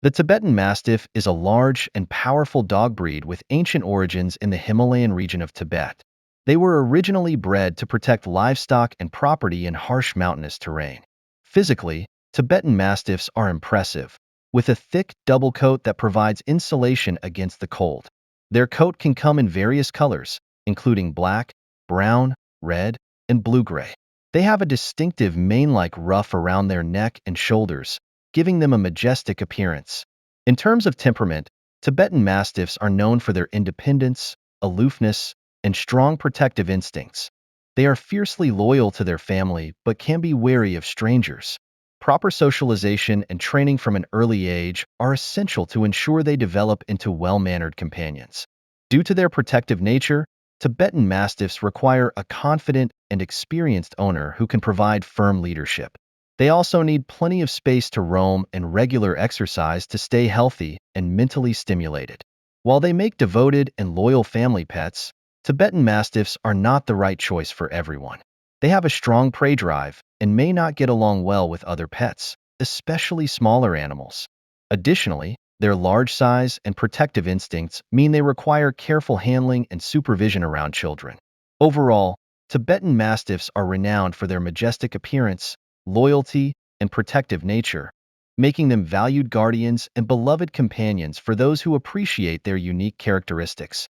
The Tibetan Mastiff is a large and powerful dog breed with ancient origins in the Himalayan region of Tibet. They were originally bred to protect livestock and property in harsh mountainous terrain. Physically, Tibetan Mastiffs are impressive, with a thick double coat that provides insulation against the cold. Their coat can come in various colors, including black, brown, red, and blue-gray. They have a distinctive mane-like ruff around their neck and shoulders, giving them a majestic appearance. In terms of temperament, Tibetan Mastiffs are known for their independence, aloofness, and strong protective instincts. They are fiercely loyal to their family but can be wary of strangers. Proper socialization and training from an early age are essential to ensure they develop into well-mannered companions. Due to their protective nature, Tibetan Mastiffs require a confident and experienced owner who can provide firm leadership. They also need plenty of space to roam and regular exercise to stay healthy and mentally stimulated. While they make devoted and loyal family pets, Tibetan Mastiffs are not the right choice for everyone. They have a strong prey drive and may not get along well with other pets, especially smaller animals. Additionally, their large size and protective instincts mean they require careful handling and supervision around children. Overall, Tibetan Mastiffs are renowned for their majestic appearance, loyalty, and protective nature, making them valued guardians and beloved companions for those who appreciate their unique characteristics.